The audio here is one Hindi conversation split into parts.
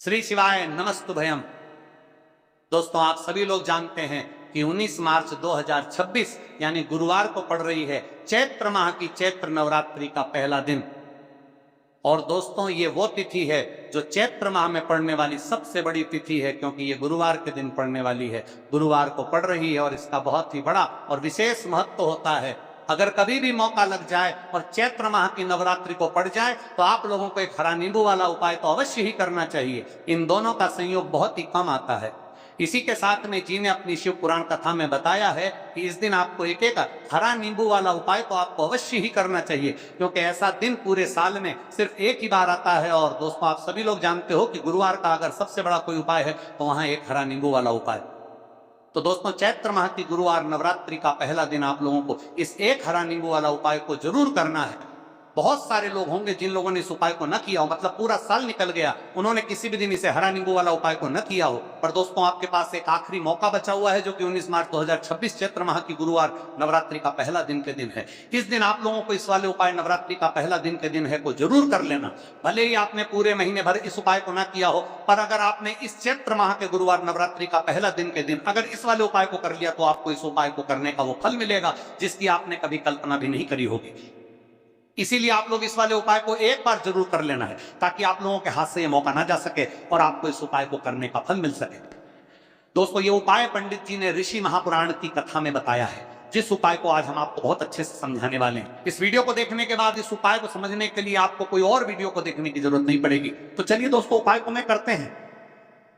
श्री शिवाय नमस्तुभयम। दोस्तों, आप सभी लोग जानते हैं कि 19 मार्च 2026 यानी गुरुवार को पड़ रही है चैत्र माह की चैत्र नवरात्रि का पहला दिन। और दोस्तों, ये वो तिथि है जो चैत्र माह में पड़ने वाली सबसे बड़ी तिथि है, क्योंकि ये गुरुवार के दिन पड़ने वाली है, गुरुवार को पड़ रही है और इसका बहुत ही बड़ा और विशेष महत्व होता है। अगर कभी भी मौका लग जाए और चैत्र माह की नवरात्रि को पड़ जाए तो आप लोगों को एक हरा नींबू वाला उपाय तो अवश्य ही करना चाहिए। इन दोनों का संयोग बहुत ही कम आता है। इसी के साथ में जी ने अपनी शिव पुराण कथा में बताया है कि इस दिन आपको एक एक हरा नींबू वाला उपाय तो आपको अवश्य ही करना चाहिए, क्योंकि ऐसा दिन पूरे साल में सिर्फ एक ही बार आता है। और दोस्तों, आप सभी लोग जानते हो कि गुरुवार का अगर सबसे बड़ा कोई उपाय है तो वहां एक हरा नींबू वाला उपाय। तो दोस्तों, चैत्र माह की गुरुवार नवरात्रि का पहला दिन आप लोगों को इस एक हरा नींबू वाला उपाय को जरूर करना है। बहुत सारे लोग होंगे जिन लोगों ने इस उपाय को न किया हो, मतलब पूरा साल निकल गया, उन्होंने किसी भी दिन इसे हरा नींबू वाला उपाय को न किया हो। पर दोस्तों, आपके पास एक आखिरी मौका बचा हुआ है, जो कि 19 मार्च 2026 चैत्र माह की गुरुवार नवरात्रि का पहला दिन के दिन है। इस दिन आप लोगों को इस वाले उपाय नवरात्रि का पहला दिन के दिन है को जरूर कर लेना। भले ही आपने पूरे महीने भर इस उपाय को ना किया हो, पर अगर आपने इस चैत्र माह के गुरुवार नवरात्रि का पहला दिन के दिन अगर इस वाले उपाय को कर लिया तो आपको इस उपाय को करने का वो फल मिलेगा जिसकी आपने कभी कल्पना भी नहीं करी होगी। इसीलिए आप लोग इस वाले उपाय को एक बार जरूर कर लेना है, ताकि आप लोगों के हाथ से ये मौका ना जा सके और आपको इस उपाय को करने का फल मिल सके। दोस्तों, ये उपाय पंडित जी ने ऋषि महापुराण की कथा में बताया है, जिस उपाय को आज हम आपको बहुत अच्छे से समझाने वाले हैं। इस वीडियो को देखने के बाद इस उपाय को समझने के लिए आपको कोई और वीडियो को देखने की जरूरत नहीं पड़ेगी। तो चलिए दोस्तों, उपाय को मैं करते हैं।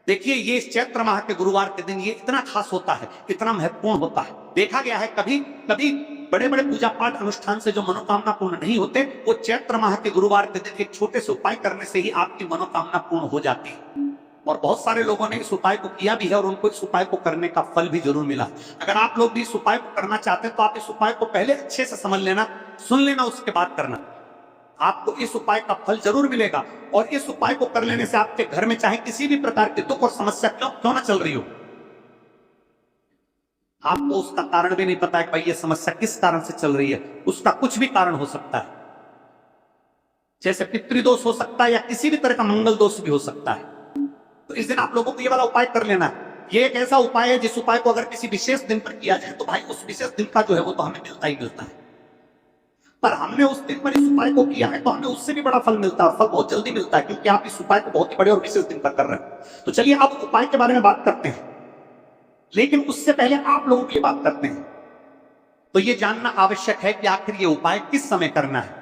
देखिए, ये इस चैत्र माह के गुरुवार के दिन ये इतना खास होता है, इतना महत्वपूर्ण होता है। देखा गया है कभी कभी बड़े बड़े पूजा पाठ अनुष्ठान से जो मनोकामना पूर्ण नहीं होते, वो चैत्र माह के गुरुवार के दिन एक छोटे से उपाय करने से ही आपकी मनोकामना पूर्ण हो जाती है। और बहुत सारे लोगों ने इस उपाय को किया भी है और उनको इस उपाय को करने का फल भी जरूर मिला। अगर आप लोग भी इस उपाय को करना चाहते हैं तो आप इस उपाय को पहले अच्छे से समझ लेना, सुन लेना, उसके बाद करना। आपको इस उपाय का फल जरूर मिलेगा। और इस उपाय को कर लेने से आपके घर में चाहे किसी भी प्रकार की दुख और समस्या क्यों ना चल रही हो, आपको उसका कारण भी नहीं पता है कि भाई ये समस्या किस कारण से चल रही है, उसका कुछ भी कारण हो सकता है। जैसे पितृदोष हो सकता है या किसी भी तरह का मंगल दोष भी हो सकता है। तो इस दिन आप लोगों को ये वाला उपाय कर लेना है। ये एक ऐसा उपाय है जिस उपाय को अगर किसी विशेष दिन पर किया जाए तो भाई उस विशेष दिन का जो है वो तो हमें मिलता ही मिलता है। पर हमने उस दिन पर इस उपाय को किया है तो हमें उससे भी बड़ा फल मिलता है। फल बहुत जल्दी मिलता है, क्योंकि आप इस उपाय को बहुत ही बड़े और विशेष दिन पर कर रहे हैं। तो चलिए अब उपाय के बारे में बात करते हैं, लेकिन उससे पहले आप लोगों की बात करते हैं। तो ये जानना आवश्यक है कि आखिर ये उपाय किस समय करना है,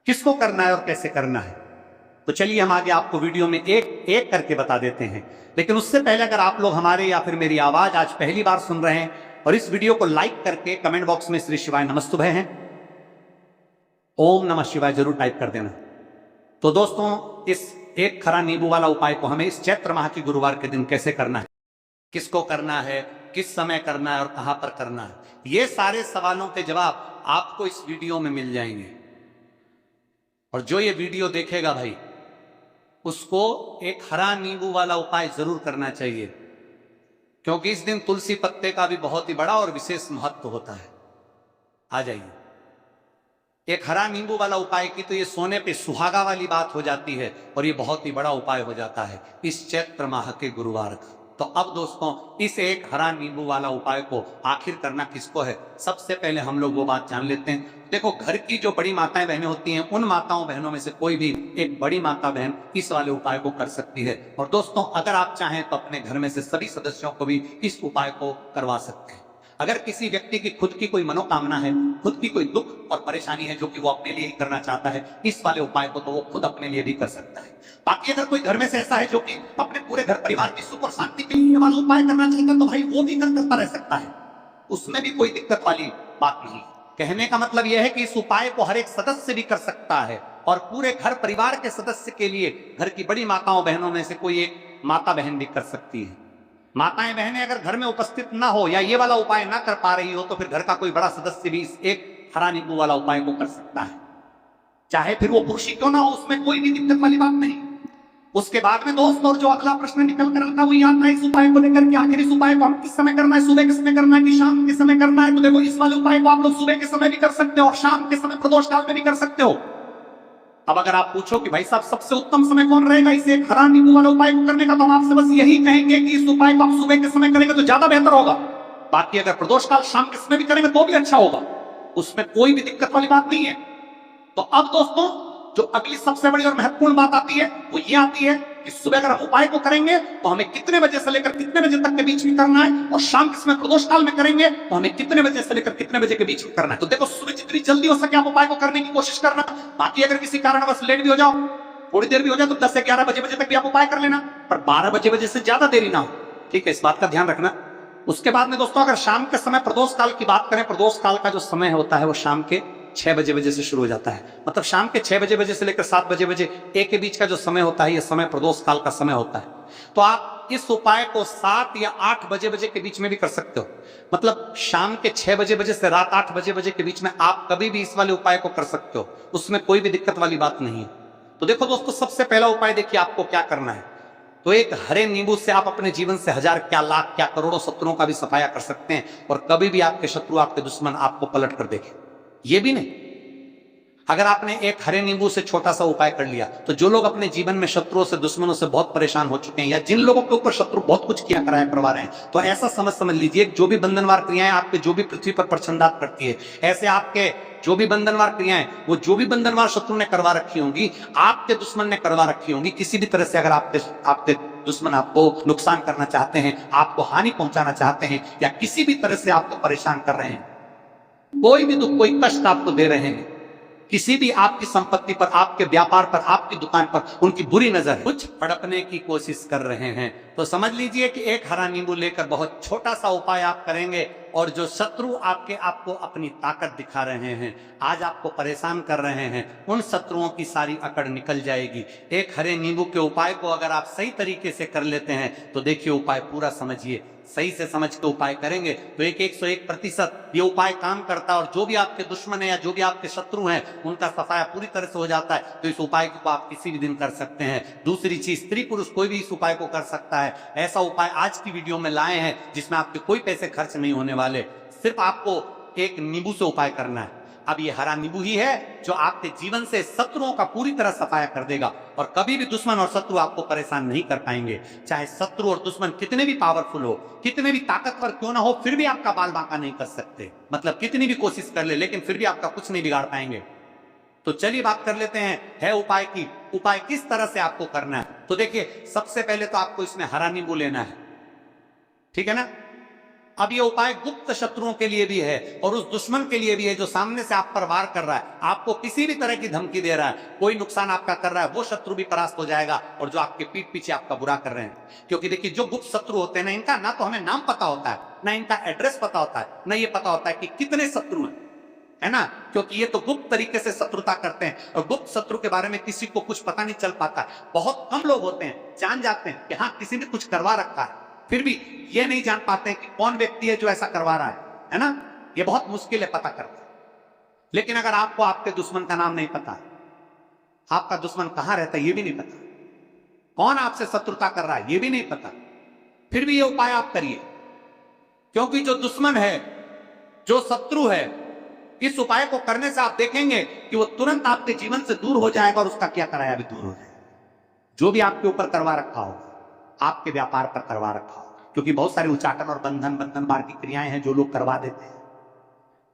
किसको करना है और कैसे करना है। तो चलिए हम आगे आपको वीडियो में एक एक करके बता देते हैं। लेकिन उससे पहले अगर आप लोग हमारे या फिर मेरी आवाज आज पहली बार सुन रहे हैं और इस वीडियो को लाइक करके कमेंट बॉक्स में श्री शिवाय नमस्तुभय हैं, ओम नमः शिवाय जरूर टाइप कर देना। तो दोस्तों, इस एक खरा नींबू वाला उपाय को हमें इस चैत्र माह की गुरुवार के दिन कैसे करना है, किसको करना है, किस समय करना है और कहां पर करना है, ये सारे सवालों के जवाब आपको इस वीडियो में मिल जाएंगे। और जो ये वीडियो देखेगा भाई, उसको एक हरा नींबू वाला उपाय जरूर करना चाहिए, क्योंकि इस दिन तुलसी पत्ते का भी बहुत ही बड़ा और विशेष महत्व होता है। आ जाइए, एक हरा नींबू वाला उपाय की तो ये सोने पे सुहागा वाली बात हो जाती है और ये बहुत ही बड़ा उपाय हो जाता है इस चैत्र माह के गुरुवार का। तो अब दोस्तों, इस एक हरा नींबू वाला उपाय को आखिर करना किसको है, सबसे पहले हम लोग वो बात जान लेते हैं। देखो, घर की जो बड़ी माताएं बहनें होती हैं, उन माताओं बहनों में से कोई भी एक बड़ी माता बहन इस वाले उपाय को कर सकती है। और दोस्तों, अगर आप चाहें तो अपने घर में से सभी सदस्यों को भी इस उपाय को करवा सकते हैं। अगर किसी व्यक्ति की खुद की कोई मनोकामना है, खुद की कोई दुख और परेशानी है जो कि वो अपने लिए ही करना चाहता है, इस वाले उपाय को तो वो खुद अपने लिए भी कर सकता है। बाकी अगर कोई घर में से ऐसा है जो कि अपने पूरे घर परिवार की सुख और शांति के लिए वाला उपाय करना चाहता है, तो भाई वो भी करता रह सकता है, उसमें भी कोई दिक्कत वाली बात नहीं। कहने का मतलब यह है कि इस उपाय को हर एक सदस्य भी कर सकता है और पूरे घर परिवार के सदस्य के लिए घर की बड़ी माताओं बहनों में से कोई एक माता बहन भी कर सकती है। माताएं बहनें अगर घर में उपस्थित ना हो या ये वाला उपाय ना कर पा रही हो, तो फिर घर का कोई बड़ा सदस्य भी इस एक हरा नींबू वाला उपाय को कर सकता है, चाहे फिर वो पुरुष ही क्यों ना हो, उसमें कोई भी दिक्कत वाली बात नहीं। उसके बाद में दोस्तों, और जो अगला प्रश्न निकल कर आता है वो ये आता है इस उपाय को लेकर के आखिर इस उपाय को हम किस समय करना है, सुबह के समय करना है कि शाम के समय करना है। तो देखो, इस वाले उपाय को आप लोग सुबह के समय भी कर सकते हो और शाम के समय प्रदोष काल में भी कर सकते हो। अब अगर आप पूछो कि भाई साहब सबसे उत्तम समय कौन रहेगा इसे हरा नींबू वाले उपाय को करने का, तो हम आपसे बस यही कहेंगे कि इस उपाय को आप सुबह के समय करेंगे तो ज्यादा बेहतर होगा। बाकी अगर प्रदोष काल शाम के समय भी करेंगे तो भी अच्छा होगा, उसमें कोई भी दिक्कत वाली बात नहीं है। तो अब दोस्तों जो अगली सबसे बड़ी और महत्वपूर्ण बात आती है वो ये आती है कि सुबह अगर हम उपाय को करेंगे तो हमें कितने बजे से लेकर कितने बजे तक के बीच में करना है, और शाम के समय प्रदोष काल में करेंगे तो हमें कितने बजे से लेकर कितने बजे के बीच में करना है। तो देखो सुबह जितनी जल्दी हो सके आप उपाय को करने की कोशिश करना। बाकी अगर किसी कारणवश लेट भी हो जाओ, थोड़ी देर भी हो जाए, तो 10 से 11 बजे तक भी आप उपाय कर लेना, पर 12 बजे से ज्यादा देरी ना हो। ठीक है, इस बात का ध्यान रखना। उसके बाद में दोस्तों अगर शाम के समय प्रदोष काल की बात करें, प्रदोष काल का जो समय होता है वो शाम के 6 बजे से शुरू हो जाता है। मतलब शाम के 6 बजे से लेकर 7 बजे एक के बीच का जो समय होता है, यह समय प्रदोष काल का समय होता है। तो आप इस उपाय को 7 या 8 बजे के बीच में भी कर सकते हो। मतलब शाम के 6 बजे से रात 8 बजे के बीच में आप कभी भी इस वाले उपाय को कर सकते हो, उसमें कोई भी दिक्कत वाली बात नहीं है। तो देखो दोस्तों, सबसे पहला उपाय देखिए आपको क्या करना है। तो एक हरे नींबू से आप अपने जीवन से हजार क्या लाख क्या करोड़ों शत्रुओं का भी सफाया कर सकते हैं, और कभी भी आपके शत्रु आपके दुश्मन आपको पलट कर देखे ये भी नहीं। अगर आपने एक हरे नींबू से छोटा सा उपाय कर लिया, तो जो लोग अपने जीवन में शत्रुओं से दुश्मनों से बहुत परेशान हो चुके हैं, या जिन लोगों के ऊपर शत्रु बहुत कुछ किया कराया करवा रहे हैं, तो ऐसा समझ लीजिए जो भी बंधनवार क्रियाएं आपके जो भी पृथ्वी पर प्रचंडात करती है, ऐसे आपके जो भी बंधनवार क्रियाएं वो जो भी बंधनवार शत्रु ने करवा रखी होंगी, आपके दुश्मन ने करवा रखी होंगी, किसी भी तरह से अगर आपके दुश्मन आपको नुकसान करना चाहते हैं, आपको हानि पहुंचाना चाहते हैं, या किसी भी तरह से आपको परेशान कर रहे हैं, कोई भी दुख कोई कष्ट आपको दे रहे हैं, किसी भी आपकी संपत्ति पर, आपके व्यापार पर, आपकी दुकान पर उनकी बुरी नजर है, कुछ हड़पने की कोशिश कर रहे हैं, तो समझ लीजिए कि एक हरा नींबू लेकर बहुत छोटा सा उपाय आप करेंगे, और जो शत्रु आपको अपनी ताकत दिखा रहे हैं, आज आपको परेशान कर रहे हैं, उन शत्रुओं की सारी अकड़ निकल जाएगी। एक हरे नींबू के उपाय को अगर आप सही तरीके से कर लेते हैं तो देखिए उपाय पूरा समझिए, सही से समझ के उपाय करेंगे तो 101% ये उपाय काम करता है, और जो भी आपके दुश्मन है या जो भी आपके शत्रु हैं उनका सफाया पूरी तरह से हो जाता है। तो इस उपाय को आप किसी भी दिन कर सकते हैं। दूसरी चीज, स्त्री पुरुष कोई भी इस उपाय को कर सकता है। ऐसा उपाय आज की वीडियो में लाए हैं जिसमें आपके कोई पैसे खर्च नहीं होने वाले, सिर्फ आपको एक नींबू से उपाय करना है। अब ये हरा नींबू ही है जो आपके जीवन से शत्रुओं का पूरी तरह सफाया कर देगा, और कभी भी दुश्मन और शत्रु आपको परेशान नहीं कर पाएंगे। चाहे शत्रु और दुश्मन कितने भी पावरफुल हो, कितने भी ताकतवर क्यों ना हो, फिर भी आपका बाल बांका नहीं कर सकते। मतलब कितनी भी कोशिश कर ले, लेकिन फिर भी आपका कुछ नहीं बिगाड़ पाएंगे। तो चलिए बात कर लेते हैं है उपाय की, उपाय किस तरह से आपको करना है। तो देखिए सबसे पहले तो आपको इसमें हरा नींबू लेना है, ठीक है ना। अब ये उपाय गुप्त शत्रुओं के लिए भी है और उस दुश्मन के लिए भी है जो सामने से आप पर वार कर रहा है, आपको किसी भी तरह की धमकी दे रहा है, कोई नुकसान आपका कर रहा है, वो शत्रु भी परास्त हो जाएगा, और जो आपके पीठ पीछे आपका बुरा कर रहे हैं। क्योंकि देखिए जो गुप्त शत्रु होते हैं ना, इनका ना तो हमें नाम पता होता है, ना इनका एड्रेस पता होता है, ना ये पता होता है कि कितने शत्रु हैं, है ना। क्योंकि ये तो गुप्त तरीके से शत्रुता करते हैं, और गुप्त शत्रु के बारे में किसी को कुछ पता नहीं चल पाता। बहुत कम लोग होते हैं जान जाते हैं कि हाँ किसी ने कुछ करवा रखा है, फिर भी ये नहीं जान पाते हैं कि कौन व्यक्ति है जो ऐसा करवा रहा है ना। ये बहुत मुश्किल है पता करना। लेकिन अगर आपको आपके दुश्मन का नाम नहीं पता, आपका दुश्मन कहां रहता है ये भी नहीं पता, कौन आपसे शत्रुता कर रहा है ये भी नहीं पता, फिर भी ये उपाय आप करिए। क्योंकि जो दुश्मन है, जो शत्रु है, इस उपाय को करने से आप देखेंगे कि वो तुरंत आपके जीवन से दूर हो जाएगा, और उसका क्या कराया भी दूर हो जाएगा। जो भी आपके ऊपर करवा रखा हो, आपके व्यापार पर करवा रखा हो, क्योंकि बहुत सारे उच्चाटन और बंधन मार की क्रियाएं हैं जो लोग करवा देते हैं।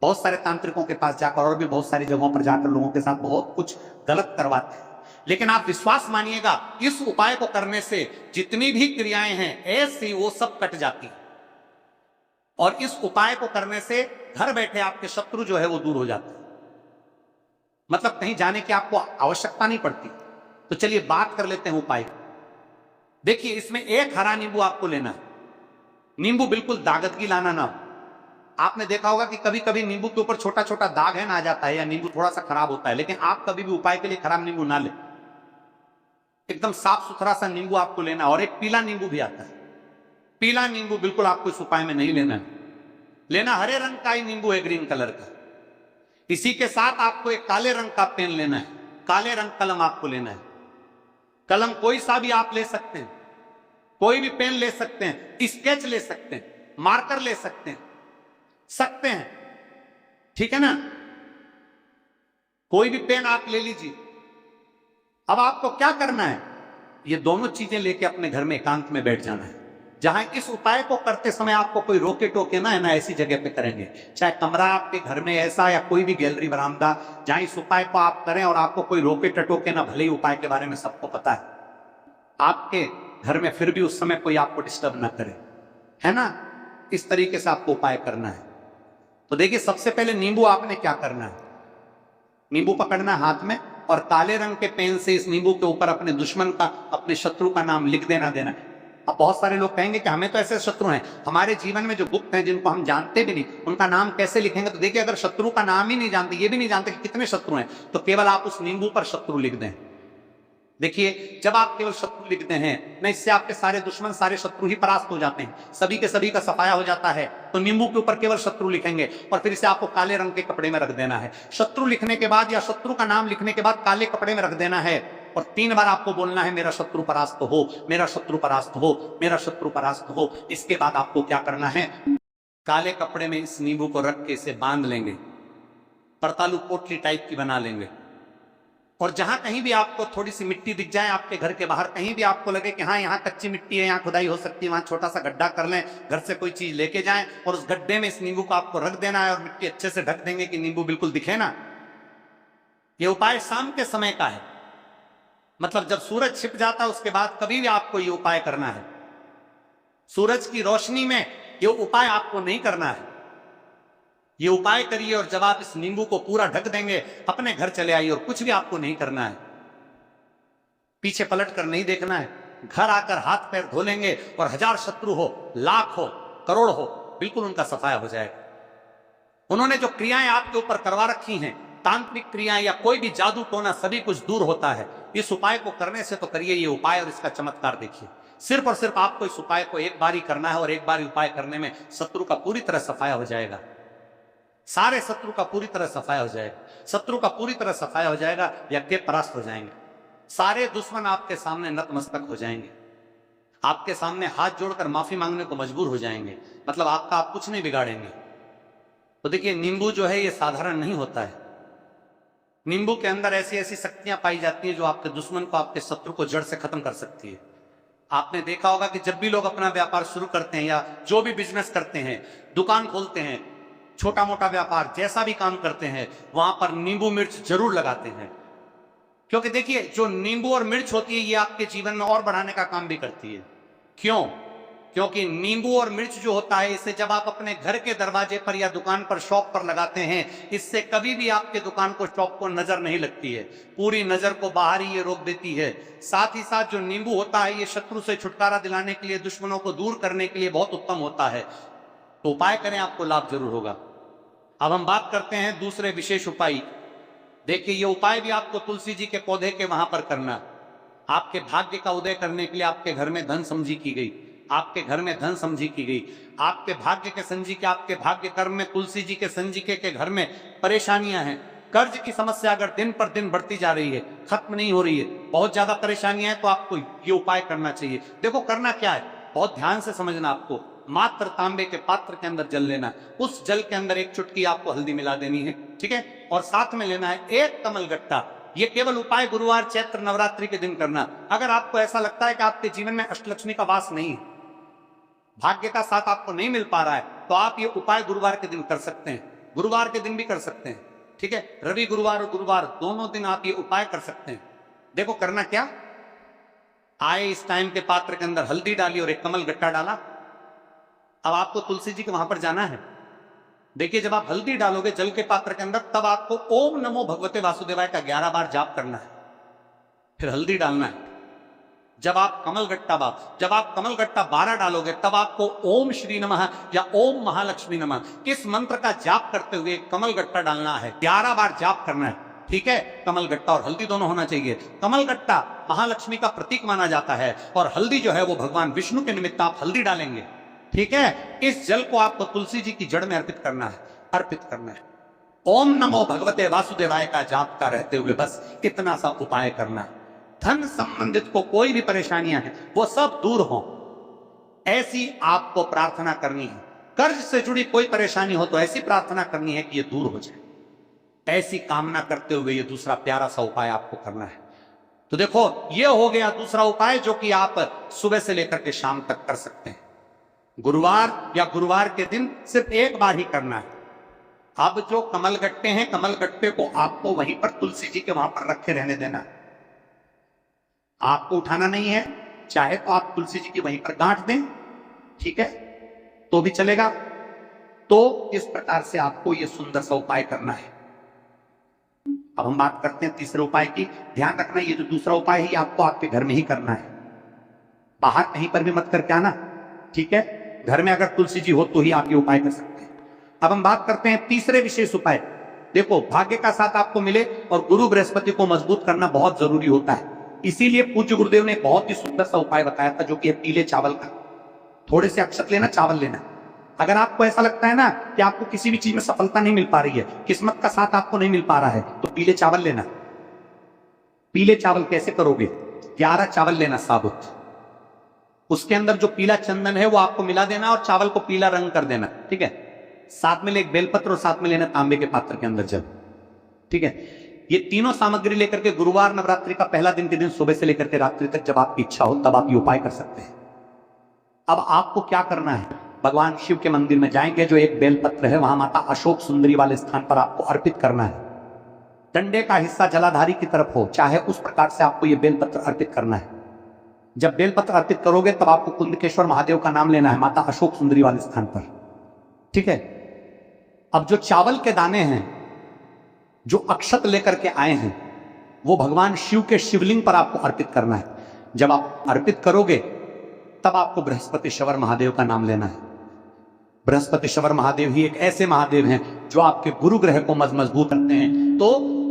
बहुत सारे तांत्रिकों के पास जाकर और भी बहुत सारी जगहों पर जाकर लोगों के साथ बहुत कुछ गलत करवाते हैं। लेकिन आप विश्वास मानिएगा, इस उपाय को करने से जितनी भी क्रियाएं हैं ऐसी वो सब कट जाती है, और इस उपाय को करने से घर बैठे आपके शत्रु जो है वो दूर हो जाते हैं। मतलब कहीं जाने की आपको आवश्यकता नहीं पड़ती। तो चलिए बात कर लेते हैं उपाय। देखिए इसमें एक हरा नींबू आपको लेना है। नींबू बिल्कुल दागदगी लाना ना हो। आपने देखा होगा कि कभी कभी नींबू के ऊपर छोटा छोटा दाग है ना आ जाता है, या नींबू थोड़ा सा खराब होता है, लेकिन आप कभी भी उपाय के लिए खराब नींबू ना ले। एकदम साफ सुथरा सा नींबू आपको लेना। और एक पीला नींबू भी आता है, पीला नींबू बिल्कुल आपको इस उपाय में नहीं लेना है। लेना हरे रंग का ही नींबू है, ग्रीन कलर का। इसी के साथ आपको एक काले रंग का पेन लेना है, काले रंग कलम आपको लेना है। कलम कोई सा भी आप ले सकते हैं, कोई भी पेन ले सकते हैं, स्केच ले सकते हैं, मार्कर ले सकते हैं, ठीक है ना। कोई भी पेन आप ले लीजिए, अब आपको क्या करना है, ये दोनों चीजें लेके अपने घर में एकांत में बैठ जाना है, जहां इस उपाय को करते समय आपको कोई रोके टोके ना है ना, ऐसी जगह पे करेंगे। चाहे कमरा आपके घर में ऐसा या कोई भी गैलरी बरामदा, जहां इस उपाय को आप करें और आपको कोई रोके टटोके ना, भले ही उपाय के बारे में सबको पता है आपके घर में, फिर भी उस समय कोई आपको डिस्टर्ब ना करे, है ना। इस तरीके से आपको उपाय करना है। तो देखिए, सबसे पहले नींबू आपने क्या करना है, नींबू पकड़ना हाथ में और काले रंग के पेन से इस नींबू के ऊपर अपने दुश्मन का, अपने शत्रु का नाम लिख देना देना। अब बहुत सारे लोग कहेंगे कि हमें तो ऐसे शत्रु हैं हमारे जीवन में जो गुप्त हैं, जिनको हम जानते भी नहीं, उनका नाम कैसे लिखेंगे। तो देखिए, अगर शत्रु का नाम ही नहीं जानते, ये भी नहीं जानते कि कितने शत्रु हैं, तो केवल आप उस नींबू पर शत्रु लिख दें। देखिए, जब आप केवल शत्रु लिखते हैं ना, इससे आपके सारे दुश्मन, सारे शत्रु ही परास्त हो जाते हैं, सभी के सभी का सफाया हो जाता है। तो नींबू के ऊपर केवल शत्रु लिखेंगे और फिर इसे आपको काले रंग के कपड़े में रख देना है। शत्रु लिखने के बाद या शत्रु का नाम लिखने के बाद काले कपड़े में रख देना है और 3 बार आपको बोलना है, मेरा शत्रु परास्त हो, मेरा शत्रु परास्त हो, मेरा शत्रु परास्त हो। इसके बाद आपको क्या करना है, काले कपड़े में इस नींबू को रख के इसे बांध लेंगे, परतालू पोटली टाइप की बना लेंगे। और जहां कहीं भी आपको थोड़ी सी मिट्टी दिख जाए, आपके घर के बाहर कहीं भी आपको लगे कि हाँ यहां कच्ची मिट्टी है, यहां खुदाई हो सकती है, वहां छोटा सा गड्ढा कर लें, घर से कोई चीज लेके जाएं और उस गड्ढे में इस नींबू को आपको रख देना है और मिट्टी अच्छे से ढक देंगे कि नींबू बिल्कुल दिखे ना। ये उपाय शाम के समय का है, मतलब जब सूरज छिप जाता है उसके बाद कभी भी आपको ये उपाय करना है। सूरज की रोशनी में ये उपाय आपको नहीं करना है। ये उपाय करिए और जब आप इस नींबू को पूरा ढक देंगे, अपने घर चले आइए और कुछ भी आपको नहीं करना है, पीछे पलट कर नहीं देखना है। घर आकर हाथ पैर धो लेंगे और 1000 शत्रु हो, लाख हो, करोड़ हो, बिल्कुल उनका सफाया हो जाएगा। उन्होंने जो क्रियाएं आपके ऊपर करवा रखी हैं, तांत्रिक क्रियाएं या कोई भी जादू टोना, सभी कुछ दूर होता है। इस उपाय को करने से तो करिए ये उपाय और इसका चमत्कार देखिए। सिर्फ और सिर्फ आपको इस उपाय को एक बार ही करना है और एक बार उपाय करने में शत्रु का पूरी तरह सफाया हो जाएगा, सारे शत्रु का पूरी तरह सफाया हो जाएगा। शत्रु का पूरी तरह सफाया हो जाएगा, यज्ञ परास्त हो जाएंगे, सारे दुश्मन आपके सामने नतमस्तक हो जाएंगे, आपके सामने हाथ जोड़कर माफी मांगने को मजबूर हो जाएंगे, मतलब आपका आप कुछ नहीं बिगाड़ेंगे। तो देखिए, नींबू जो है ये साधारण नहीं होता है। नींबू के अंदर ऐसी ऐसी शक्तियां पाई जाती हैं जो आपके दुश्मन को, आपके शत्रु को जड़ से खत्म कर सकती है। आपने देखा होगा कि जब भी लोग अपना व्यापार शुरू करते हैं या जो भी बिजनेस करते हैं, दुकान खोलते हैं, छोटा मोटा व्यापार, जैसा भी काम करते हैं, वहां पर नींबू मिर्च जरूर लगाते हैं। क्योंकि देखिए, जो नींबू और मिर्च होती है ये आपके जीवन में और बढ़ाने का काम भी करती है। क्यों? क्योंकि नींबू और मिर्च जो होता है, इसे जब आप अपने घर के दरवाजे पर या दुकान पर, शॉप पर लगाते हैं, इससे कभी भी आपके दुकान को, शॉप को नजर नहीं लगती है, पूरी नजर को बाहर ही ये रोक देती है। साथ ही साथ जो नींबू होता है ये शत्रु से छुटकारा दिलाने के लिए, दुश्मनों को दूर करने के लिए बहुत उत्तम होता है। तो उपाय करें, आपको लाभ जरूर होगा। अब हम बात करते हैं दूसरे विशेष उपाय। देखिए, ये उपाय भी आपको तुलसी जी के पौधे के वहां पर करना। आपके भाग्य का उदय करने के लिए आपके घर में धन समझी की गई, आपके घर में धन समझी की गई, आपके भाग्य के संजी के, आपके भाग्य कर्म में तुलसी जी के संजीके के घर में परेशानियां हैं। कर्ज की समस्या अगर दिन पर दिन बढ़ती जा रही है, खत्म नहीं हो रही है, बहुत ज्यादा परेशानियां हैं, तो आपको ये उपाय करना चाहिए। देखो करना क्या है, बहुत ध्यान से समझना। आपको मात्र तांबे के पात्र के अंदर जल लेना, उस जल के अंदर 1 चुटकी आपको हल्दी मिला देनी है, ठीक है, और साथ में लेना है 1 कमल गट्टा। ये केवल उपाय गुरुवार, चैत्र नवरात्रि के दिन करना। अगर आपको ऐसा लगता है कि आपके जीवन में अष्टलक्ष्मी का वास नहीं है, भाग्य का साथ आपको नहीं मिल पा रहा है, तो आप ये उपाय गुरुवार के दिन कर सकते हैं, गुरुवार के दिन भी कर सकते हैं, ठीक है। रवि गुरुवार और गुरुवार दोनों दिन आप ये उपाय कर सकते हैं। देखो करना क्या, आए इस टाइम के पात्र के अंदर हल्दी डाली और 1 कमल गट्टा डाला। अब आपको तुलसी जी के वहां पर जाना है। देखिए, जब आप हल्दी डालोगे जल के पात्र के अंदर, तब आपको ओम नमो भगवते वासुदेवाय का 11 बार जाप करना है, फिर हल्दी डालना है। जब आप कमल गट्टा 12 डालोगे, तब आपको ओम श्री नमः या ओम महालक्ष्मी नमः इस मंत्र का जाप करते हुए कमल गट्टा डालना है, 11 बार जाप करना है, ठीक है। कमल गट्टा और हल्दी दोनों होना चाहिए। कमल गट्टा महालक्ष्मी का प्रतीक माना जाता है और हल्दी जो है वो भगवान विष्णु के निमित्त आप हल्दी डालेंगे, ठीक है। इस जल को आपको तुलसी जी की जड़ में अर्पित करना है, ओम नमो भगवते वासुदेवाय का जाप का रहते हुए बस इतना सा उपाय करना है। धन संबंधित को कोई भी परेशानियां हैं वो सब दूर हो, ऐसी आपको प्रार्थना करनी है। कर्ज से जुड़ी कोई परेशानी हो तो ऐसी प्रार्थना करनी है कि ये दूर हो जाए, ऐसी कामना करते हुए ये दूसरा प्यारा सा उपाय आपको करना है। तो देखो, ये हो गया दूसरा उपाय जो कि आप सुबह से लेकर के शाम तक कर सकते हैं। गुरुवार या गुरुवार के दिन सिर्फ एक बार ही करना है। अब जो कमल गट्टे हैं, कमल गट्टे को आपको वहीं पर तुलसी जी के वहां पर रखे रहने देना है, आपको उठाना नहीं है। चाहे तो आप तुलसी जी की वहीं पर गांठ दें, ठीक है, तो भी चलेगा। तो इस प्रकार से आपको यह सुंदर सा उपाय करना है। अब हम बात करते हैं तीसरे उपाय की। ध्यान रखना, ये जो दूसरा उपाय है आपको आपके घर में ही करना है, बाहर कहीं पर भी मत करके आना, ठीक है। घर में अगर तुलसी जी हो तो ही आप ये उपाय कर सकते हैं। अब हम बात करते हैं तीसरे विशेष उपाय। देखो, भाग्य का साथ आपको मिले और गुरु बृहस्पति को मजबूत करना बहुत जरूरी होता है। इसीलिए पूज्य गुरुदेव ने बहुत ही सुंदर सा उपाय बताया था, जो कि है पीले चावल का। थोड़े से अक्षत लेना, चावल लेना। अगर आपको ऐसा लगता है ना कि आपको किसी भी चीज में सफलता नहीं मिल पा रही है, किस्मत का साथ आपको नहीं मिल पा रहा है, तो पीले चावल लेना। पीले चावल कैसे करोगे? 11 चावल लेना साबुत, उसके अंदर जो पीला चंदन है वो आपको मिला देना और चावल को पीला रंग कर देना, ठीक है। साथ में ले एक बेलपत्र और साथ में लेना तांबे के पात्र के अंदर जल, ठीक है। ये तीनों सामग्री लेकर के गुरुवार नवरात्रि का पहला दिन के दिन सुबह से लेकर के रात्रि तक जब आपकी इच्छा हो तब आप ये उपाय कर सकते हैं। अब आपको क्या करना है? भगवान शिव के मंदिर में जाएंगे, जो एक बेलपत्र है वहां माता अशोक सुंदरी वाले स्थान पर आपको अर्पित करना है। डंडे का हिस्सा जलाधारी की तरफ हो, चाहे उस प्रकार से आपको यह बेलपत्र अर्पित करना है। जब बेलपत्र अर्पित करोगे तब आपको कुंदकेश्वर महादेव का नाम लेना है माता अशोक सुंदरी वाले स्थान पर, ठीक है। अब जो चावल के दाने हैं, जो अक्षत लेकर के आए हैं, वो भगवान शिव के शिवलिंग पर आपको अर्पित करना है। जब आप अर्पित करोगे तब आपको बृहस्पतिश्वर महादेव का नाम लेना है। बृहस्पतिश्वर महादेव ही एक ऐसे महादेव हैं जो आपके गुरु ग्रह को मजबूत करते हैं। तो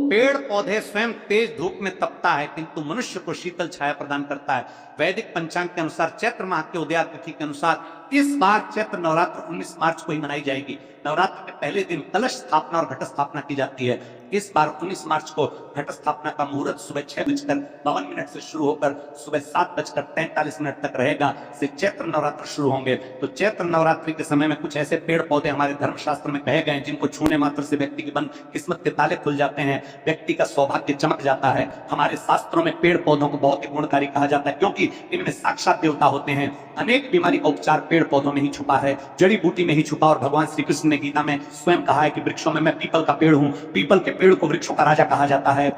पेड़ पौधे स्वयं तेज धूप में तपता है, किंतु मनुष्य को शीतल छाया प्रदान करता है। वैदिक पंचांग के अनुसार चैत्र माह के उदया तिथि के अनुसार इस बार चैत्र नवरात्र 19 मार्च को ही मनाई जाएगी। नवरात्र के पहले दिन कलश स्थापना और घट स्थापना की जाती है। इस बार 19 मार्च को घट स्थापना का मुहूर्त सुबह 6:52 से शुरू होकर सुबह 7:43 तक रहेगा। से चैत्र नवरात्र शुरू होंगे। तो चैत्र नवरात्रि के समय में कुछ ऐसे पेड़ पौधे हमारे धर्मशास्त्र में कहे गए जिनको छूने मात्र से व्यक्ति के बंद किस्मत के ताले खुल जाते हैं, व्यक्ति का सौभाग्य चमक जाता है। हमारे शास्त्रों में पेड़ पौधों को बहुत ही गुणकारी कहा जाता है, क्योंकि इनमें साक्षात देवता होते हैं। अनेक बीमारी का उपचार पेड़ पौधों में ही छुपा है, जड़ी बूटी में ही छुपा। और भगवान श्री कृष्ण ने गीता में स्वयं कहा है कि वृक्षों में मैं पीपल का पेड़ हूं। पीपल के पेड़ को वृक्षों का राजा कहा जाता है।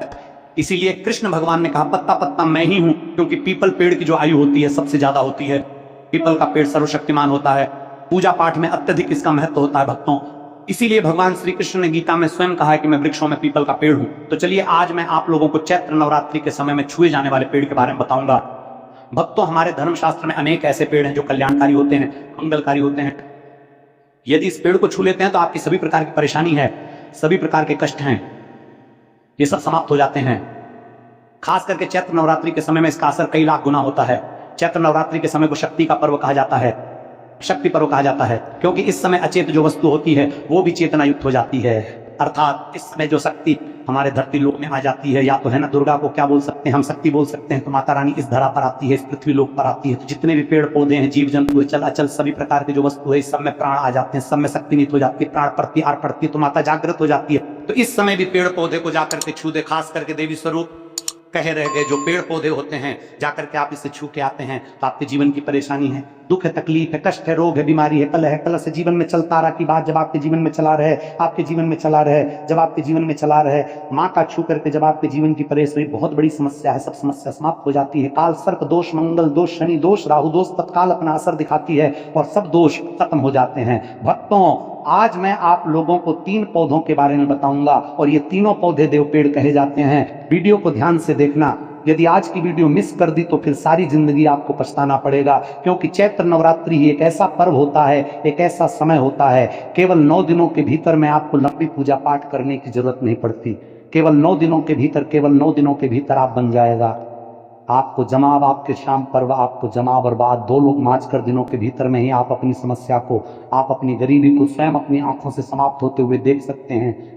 इसीलिए कृष्ण भगवान ने कहा पत्ता पत्ता मैं ही हूं, क्योंकि पीपल पेड़ की जो आयु होती है सबसे ज्यादा होती है। पीपल का पेड़ सर्वशक्तिमान होता है, पूजा पाठ में अत्यधिक इसका महत्व होता है भक्तों। इसीलिए भगवान श्री कृष्ण ने गीता में स्वयं कहा है कि मैं वृक्षों में पीपल का पेड़ हूं। तो चलिए आज मैं आप लोगों को चैत्र नवरात्रि के समय में छुए जाने वाले पेड़ के बारे में बताऊंगा। भक्तों, हमारे धर्मशास्त्र में अनेक ऐसे पेड़ हैं जो कल्याणकारी होते हैं, मंगलकारी होते हैं। यदि इस पेड़ को छू लेते हैं तो आपकी सभी प्रकार की परेशानी है, सभी प्रकार के कष्ट हैं, ये सब समाप्त हो जाते हैं। खास करके चैत्र नवरात्रि के समय में इसका असर कई लाख गुना होता है। चैत्र नवरात्रि के समय को शक्ति का पर्व कहा जाता है, शक्ति पर्व कहा जाता है, क्योंकि इस समय अचेत जो वस्तु होती है वो भी चेतना युक्त हो जाती है। अर्थात इस समय जो शक्ति हमारे धरती लोक में आ जाती है, या तो है ना दुर्गा को क्या बोल सकते हैं हम, शक्ति बोल सकते हैं। तो माता रानी इस धरा पर आती है, इस पृथ्वी लोक पर आती है। तो जितने भी पेड़ पौधे हैं, जीव जंतु है, चल अचल सभी प्रकार के जो वस्तु है, इस सब में प्राण आ जाते हैं, सब में शक्ति नित हो जाती है, प्राण पड़ती आर पड़ती है, तो माता जागृत हो जाती है। तो इस समय भी पेड़ पौधे को जाकर के छू दे। खास करके देवी स्वरूप कहे रह गए जो पेड़ पौधे होते हैं, जाकर के आप इसे छू के आते हैं तो आपके जीवन की परेशानी है, दुख है, तकलीफ है, कष्ट है, रोग है, बीमारी है, कलह है, कलह से जीवन में चलता रहा की बात जब आपके जीवन में चला रहे, आपके जीवन में चला रहे, जब आपके जीवन में चला रहे, माँ का छू करके जब आपके जीवन की परेशानी बहुत बड़ी समस्या है, सब समस्या समाप्त हो जाती है। काल सर्प दोष, मंगल दोष, शनि दोष, राहु दोष तत्काल अपना असर दिखाती है और सब दोष खत्म हो जाते हैं। भक्तों, आज मैं आप लोगों को 3 पौधों के बारे में बताऊंगा और ये तीनों पौधे देव पेड़ कहे जाते हैं। वीडियो को ध्यान से देखना। यदि आज की वीडियो मिस कर दी तो फिर सारी जिंदगी आपको पछताना पड़ेगा, क्योंकि चैत्र नवरात्रि एक ऐसा पर्व होता है, एक ऐसा समय होता है, केवल 9 दिनों के भीतर में आपको लंबी पूजा पाठ करने की जरूरत नहीं पड़ती। केवल 9 दिनों के भीतर, केवल 9 दिनों के भीतर आप बन जाएगा। आपको जमाव, आपके शाम पर्व आपको जमा बर्बाद 2 लोग माच कर दिनों के भीतर में ही आप अपनी समस्या को, आप अपनी गरीबी को स्वयं अपनी आंखों से समाप्त होते हुए देख सकते हैं।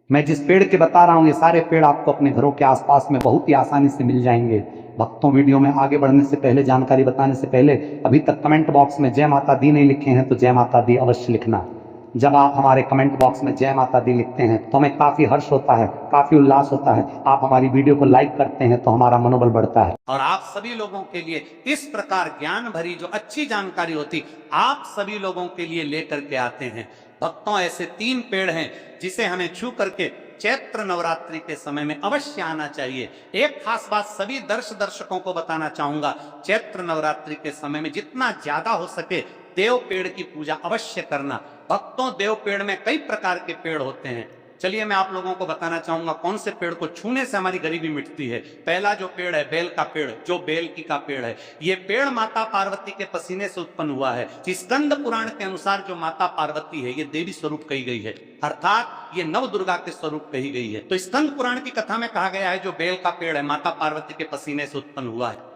मैं जिस पेड़ के बता रहा हूं ये सारे पेड़ आपको अपने घरों के आसपास में बहुत ही आसानी से मिल जाएंगे। भक्तों, वीडियो में आगे बढ़ने से पहले, जानकारी बताने से पहले, अभी तक कमेंट बॉक्स में जय माता दी नहीं लिखे हैं तो जय माता दी अवश्य लिखना। जब आप हमारे कमेंट बॉक्स में जय माता दी लिखते हैं तो हमें काफ़ी हर्ष होता है, काफ़ी उल्लास होता है। आप हमारी वीडियो को लाइक करते हैं तो हमारा मनोबल बढ़ता है। और आप सभी लोगों के लिए इस प्रकार ज्ञान भरी जो अच्छी जानकारी होती आप सभी लोगों के लिए लेकर के आते हैं। भक्तों, ऐसे 3 पेड़ हैं जिसे हमें छू करके चैत्र नवरात्रि के समय में अवश्य आना चाहिए। एक खास बात सभी दर्शकों को बताना चाहूंगा, चैत्र नवरात्रि के समय में जितना ज्यादा हो सके देव पेड़ की पूजा अवश्य करना। भक्तों, देव पेड़ में कई प्रकार के पेड़ होते हैं। चलिए मैं आप लोगों को बताना चाहूंगा कौन से पेड़ को छूने से हमारी गरीबी मिटती है। पहला जो पेड़ है बेल का पेड़, जो बेल की का पेड़ है, ये पेड़ माता पार्वती के पसीने से उत्पन्न हुआ है। स्कंद पुराण के अनुसार जो माता पार्वती है ये देवी स्वरूप कही गई है, अर्थात ये नव दुर्गा के स्वरूप कही गई है। तो स्कंद पुराण की कथा में कहा गया है जो बेल का पेड़ है माता पार्वती के पसीने से उत्पन्न हुआ है।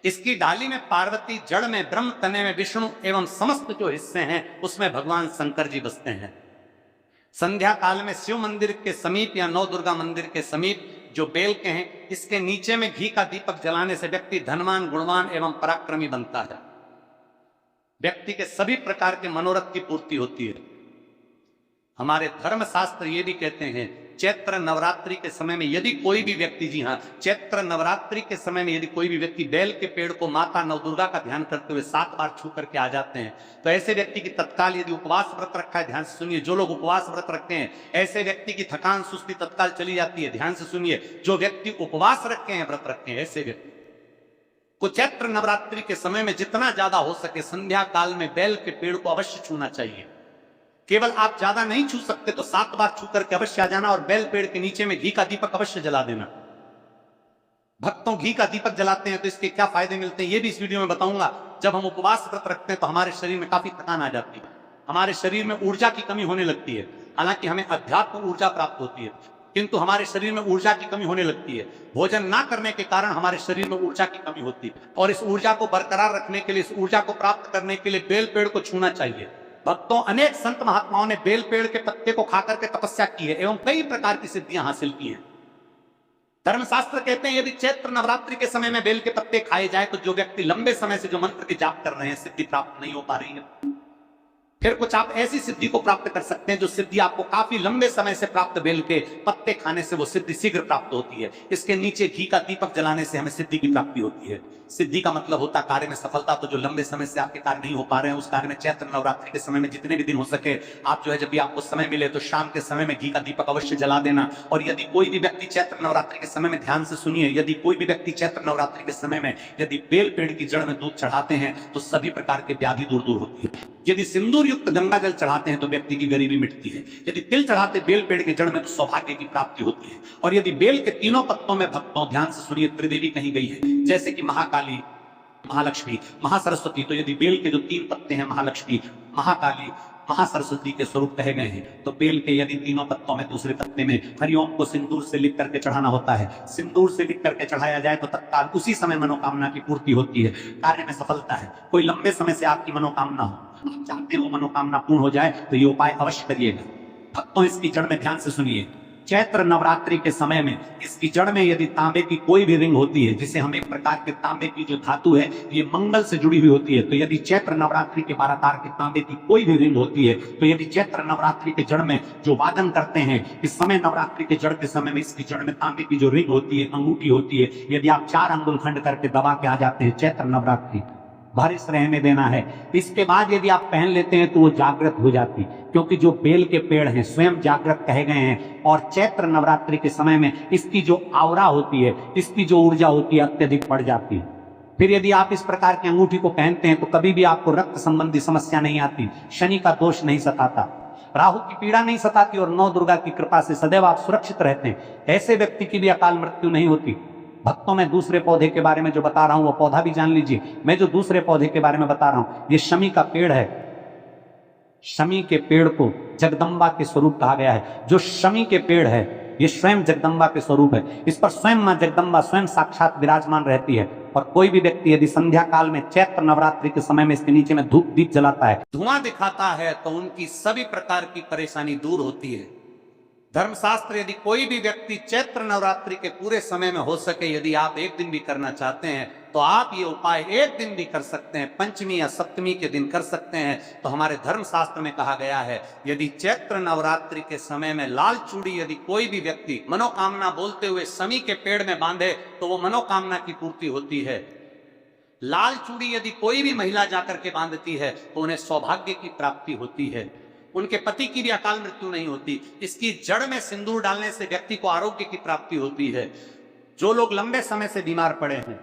इसकी डाली में पार्वती, जड़ में ब्रह्म, तने में विष्णु एवं समस्त जो हिस्से हैं उसमें भगवान शंकर जी बसते हैं। संध्या काल में शिव मंदिर के समीप या नौ दुर्गा मंदिर के समीप जो बेल के हैं, इसके नीचे में घी का दीपक जलाने से व्यक्ति धनवान, गुणवान एवं पराक्रमी बनता है। व्यक्ति के सभी प्रकार के मनोरथ की पूर्ति होती है। हमारे धर्म शास्त्र ये भी कहते हैं चैत्र नवरात्रि के समय में यदि कोई भी व्यक्ति, जी हाँ, चैत्र नवरात्रि के समय में यदि कोई भी व्यक्ति बेल के पेड़ को माता नवदुर्गा का ध्यान करते हुए 7 बार छू करके आ जाते हैं तो ऐसे व्यक्ति की तत्काल, यदि उपवास व्रत रखा है, ध्यान से सुनिए, जो लोग उपवास व्रत रखते हैं ऐसे व्यक्ति की थकान सुस्ती तत्काल चली जाती है। ध्यान से सुनिए, जो व्यक्ति उपवास रखे हैं, व्रत रखे हैं, ऐसे व्यक्ति को चैत्र नवरात्रि के समय में जितना ज्यादा हो सके संध्या काल में बेल के पेड़ को अवश्य छूना चाहिए। केवल आप ज्यादा नहीं छू सकते तो 7 बार छू करके अवश्य आ जाना और बेल पेड़ के नीचे में घी का दीपक अवश्य जला देना। भक्तों, घी का दीपक जलाते हैं तो इसके क्या फायदे मिलते हैं ये भी इस वीडियो में बताऊंगा। जब हम उपवास व्रत रखते हैं तो हमारे शरीर में काफी थकान आ जाती है, हमारे शरीर में ऊर्जा की कमी होने लगती है। हालांकि हमें अध्यात्म ऊर्जा प्राप्त होती है किंतु हमारे शरीर में ऊर्जा की कमी होने लगती है। भोजन ना करने के कारण हमारे शरीर में ऊर्जा की कमी होती है और इस ऊर्जा को बरकरार रखने के लिए, इस ऊर्जा को प्राप्त करने के लिए बेल पेड़ को छूना चाहिए। भक्तों, अनेक संत महात्माओं ने बेल पेड़ के पत्ते को खाकर के तपस्या की है एवं कई प्रकार की सिद्धियां हासिल की हैं। धर्मशास्त्र कहते हैं यदि चैत्र नवरात्रि के समय में बेल के पत्ते खाए जाए तो जो व्यक्ति लंबे समय से जो मंत्र की जाप कर रहे हैं, सिद्धि प्राप्त नहीं हो पा रही है, फिर कुछ आप ऐसी सिद्धि को प्राप्त कर सकते हैं जो सिद्धि आपको काफी लंबे समय से प्राप्त बेल के पत्ते खाने से वो सिद्धि शीघ्र प्राप्त होती है। इसके नीचे घी का दीपक जलाने से हमें सिद्धि की प्राप्ति होती है। सिद्धि का मतलब होता कार्य में सफलता। तो जो लंबे समय से आपके कार्य नहीं हो पा रहे हैं उस कार्य में चैत्र नवरात्रि के समय में जितने भी दिन हो सके आप जो है, जब भी आपको समय मिले तो शाम के समय में घी का दीपक अवश्य जला देना। और यदि कोई भी व्यक्ति चैत्र नवरात्रि के समय में, ध्यान से सुनिए, यदि कोई भी व्यक्ति चैत्र नवरात्रि के समय में यदि बेल पेड़ की जड़ में दूध चढ़ाते हैं तो सभी प्रकार के व्याधि दूर दूर होती है। यदि सिंदूर युक्त गंगा जल चढ़ाते हैं तो व्यक्ति की गरीबी मिटती है। यदि तिल चढ़ाते बेल पेड़ की जड़ में तो सौभाग्य की प्राप्ति होती है। और यदि बेल के तीनों पत्तों में, भक्तों ध्यान से सुनिए, त्रिदेवी कही गई है, जैसे कि महाकाली, महालक्ष्मी, महासरस्वती, तो यदि बेल के जो 3 पत्ते हैं, महालक्ष्मी, महाकाली, महासरस्वती के स्वरूप कहे गए हैं, तो बेल के यदि तीनों पत्तों में दूसरे पत्ते में हरिओम को सिंदूर से लिख करके चढ़ाना होता है। सिंदूर से लिख करके चढ़ाया जाए तो तत्काल उसी समय मनोकामना की पूर्ति होती है, कार्य में सफलता है। कोई लंबे समय से आपकी मनोकामना हो, आप चाहते हो मनोकामना पूर्ण हो जाए तो ये उपाय अवश्य करिएगा। भक्तों, इसकी जड़ में ध्यान से सुनिए, चैत्र नवरात्रि के समय में इसकी जड़ में यदि तांबे की कोई भी रिंग होती है, जिसे हम एक प्रकार के तांबे की जो धातु है ये मंगल से जुड़ी हुई होती है, तो यदि चैत्र नवरात्रि के 12 तार के तांबे की कोई भी रिंग होती है तो यदि चैत्र नवरात्रि के जड़ में जो वादन करते हैं इस समय, नवरात्रि के जड़ के समय में इसकी जड़ में तांबे की जो रिंग होती है, अंगूठी होती है, यदि आप 4 अंगुल खंड करके दबा के आ जाते हैं, चैत्र नवरात्रि बारिश रहने देना है, इसके बाद यदि आप पहन लेते हैं तो वो जागृत हो जाती, क्योंकि जो बेल के पेड़ हैं स्वयं जागृत कहे गए हैं। और चैत्र नवरात्रि के समय में इसकी जो आवरा होती है, इसकी जो ऊर्जा होती है अत्यधिक बढ़ जाती है। फिर यदि आप इस प्रकार की अंगूठी को पहनते हैं तो कभी भी आपको रक्त संबंधी समस्या नहीं आती, शनि का दोष नहीं सताता, राहु की पीड़ा नहीं सताती और नौ दुर्गा की कृपा से सदैव आप सुरक्षित रहते हैं। ऐसे व्यक्ति की भी अकाल मृत्यु नहीं होती। भक्तों, मैं दूसरे पौधे के बारे में जो बता रहा हूं वो पौधा भी जान लीजिए। मैं जो दूसरे पौधे के बारे में बता रहा हूं ये शमी का पेड़ है। शमी के पेड़ को जगदम्बा के स्वरूप कहा गया है। जो शमी के पेड़ है ये स्वयं जगदम्बा के स्वरूप है। इस पर स्वयं मां जगदम्बा स्वयं साक्षात विराजमान रहती है। और कोई भी व्यक्ति यदि संध्या काल में चैत्र नवरात्रि के समय में इसके नीचे में धूप दीप जलाता है, धुआं दिखाता है, तो उनकी सभी प्रकार की परेशानी दूर होती है। धर्मशास्त्र यदि कोई भी व्यक्ति चैत्र नवरात्रि के पूरे समय में हो सके, यदि आप एक दिन भी करना चाहते हैं तो आप ये उपाय एक दिन भी कर सकते हैं, पंचमी या सप्तमी के दिन कर सकते हैं। तो हमारे धर्मशास्त्र में कहा गया है यदि चैत्र नवरात्रि के समय में लाल चूड़ी यदि कोई भी व्यक्ति मनोकामना बोलते हुए समी के पेड़ में बांधे तो वो मनोकामना की पूर्ति होती है। लाल चूड़ी यदि कोई भी महिला जाकर के बांधती है तो उन्हें सौभाग्य की प्राप्ति होती है, उनके पति की भी अकाल मृत्यु नहीं होती। इसकी जड़ में सिंदूर डालने से व्यक्ति को आरोग्य की प्राप्ति होती है। जो लोग लंबे समय से बीमार पड़े हैं,